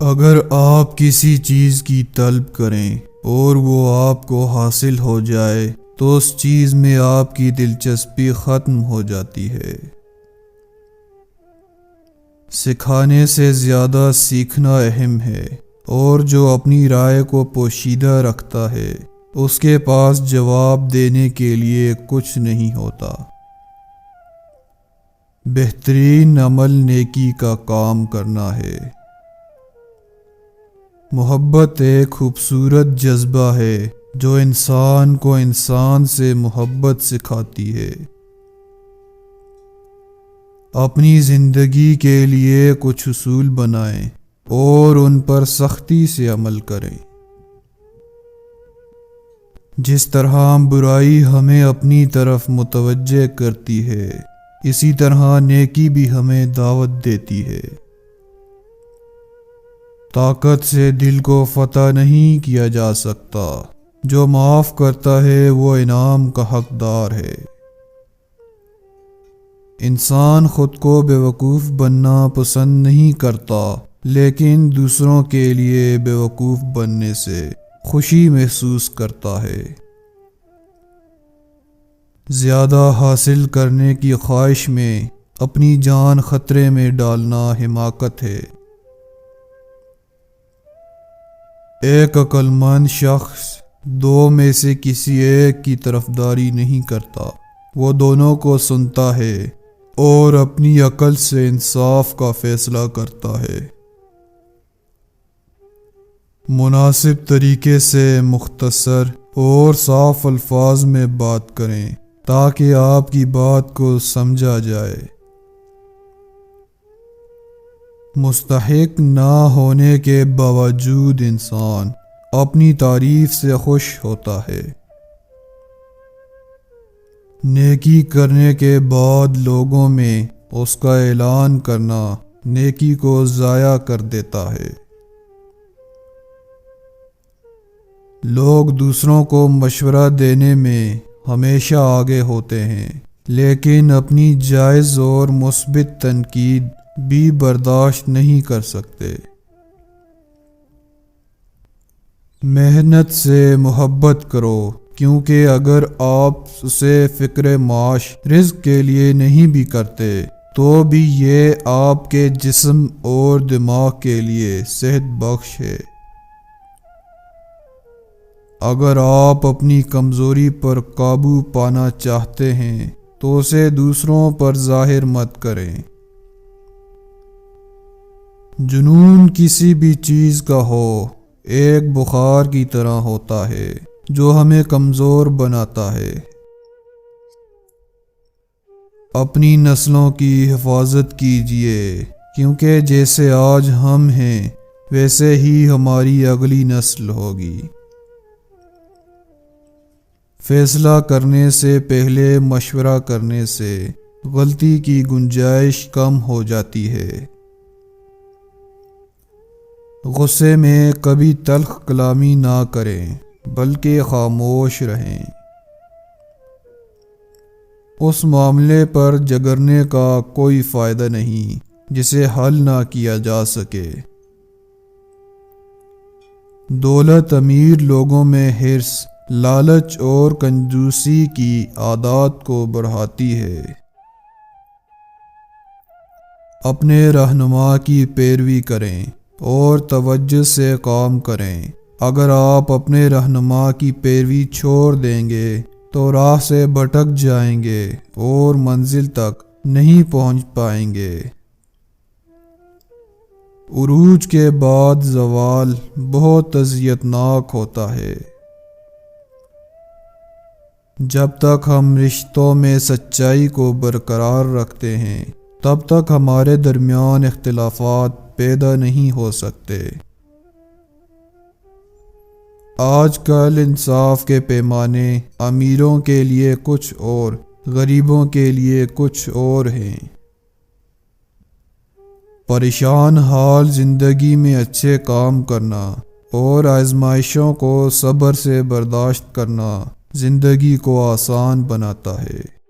اگر آپ کسی چیز کی طلب کریں اور وہ آپ کو حاصل ہو جائے تو اس چیز میں آپ کی دلچسپی ختم ہو جاتی ہے۔ سکھانے سے زیادہ سیکھنا اہم ہے، اور جو اپنی رائے کو پوشیدہ رکھتا ہے اس کے پاس جواب دینے کے لیے کچھ نہیں ہوتا۔ بہترین عمل نیکی کا کام کرنا ہے۔ محبت ایک خوبصورت جذبہ ہے جو انسان کو انسان سے محبت سکھاتی ہے۔ اپنی زندگی کے لیے کچھ اصول بنائیں اور ان پر سختی سے عمل کریں۔ جس طرح برائی ہمیں اپنی طرف متوجہ کرتی ہے، اسی طرح نیکی بھی ہمیں دعوت دیتی ہے۔ طاقت سے دل کو فتح نہیں کیا جا سکتا، جو معاف کرتا ہے وہ انعام کا حقدار ہے۔ انسان خود کو بیوقوف بننا پسند نہیں کرتا، لیکن دوسروں کے لیے بیوقوف بننے سے خوشی محسوس کرتا ہے۔ زیادہ حاصل کرنے کی خواہش میں اپنی جان خطرے میں ڈالنا حماقت ہے۔ ایک عقل مند شخص دو میں سے کسی ایک کی طرفداری نہیں کرتا، وہ دونوں کو سنتا ہے اور اپنی عقل سے انصاف کا فیصلہ کرتا ہے۔ مناسب طریقے سے مختصر اور صاف الفاظ میں بات کریں تاکہ آپ کی بات کو سمجھا جائے۔ مستحق نہ ہونے کے باوجود انسان اپنی تعریف سے خوش ہوتا ہے۔ نیکی کرنے کے بعد لوگوں میں اس کا اعلان کرنا نیکی کو ضائع کر دیتا ہے۔ لوگ دوسروں کو مشورہ دینے میں ہمیشہ آگے ہوتے ہیں، لیکن اپنی جائز اور مثبت تنقید بھی برداشت نہیں کر سکتے۔ محنت سے محبت کرو، کیونکہ اگر آپ اسے فکر معاش رزق کے لیے نہیں بھی کرتے تو بھی یہ آپ کے جسم اور دماغ کے لیے صحت بخش ہے۔ اگر آپ اپنی کمزوری پر قابو پانا چاہتے ہیں تو اسے دوسروں پر ظاہر مت کریں۔ جنون کسی بھی چیز کا ہو ایک بخار کی طرح ہوتا ہے جو ہمیں کمزور بناتا ہے۔ اپنی نسلوں کی حفاظت کیجیے، کیونکہ جیسے آج ہم ہیں ویسے ہی ہماری اگلی نسل ہوگی۔ فیصلہ کرنے سے پہلے مشورہ کرنے سے غلطی کی گنجائش کم ہو جاتی ہے۔ غصے میں کبھی تلخ کلامی نہ کریں، بلکہ خاموش رہیں۔ اس معاملے پر جھگڑنے کا کوئی فائدہ نہیں جسے حل نہ کیا جا سکے۔ دولت امیر لوگوں میں حرص، لالچ اور کنجوسی کی عادات کو بڑھاتی ہے۔ اپنے رہنما کی پیروی کریں اور توجہ سے کام کریں۔ اگر آپ اپنے رہنما کی پیروی چھوڑ دیں گے تو راہ سے بھٹک جائیں گے اور منزل تک نہیں پہنچ پائیں گے۔ عروج کے بعد زوال بہت اذیتناک ہوتا ہے۔ جب تک ہم رشتوں میں سچائی کو برقرار رکھتے ہیں تب تک ہمارے درمیان اختلافات پیدا نہیں ہو سکتے۔ آج کل انصاف کے پیمانے امیروں کے لیے کچھ اور، غریبوں کے لیے کچھ اور ہیں۔ پریشان حال زندگی میں اچھے کام کرنا اور آزمائشوں کو صبر سے برداشت کرنا زندگی کو آسان بناتا ہے۔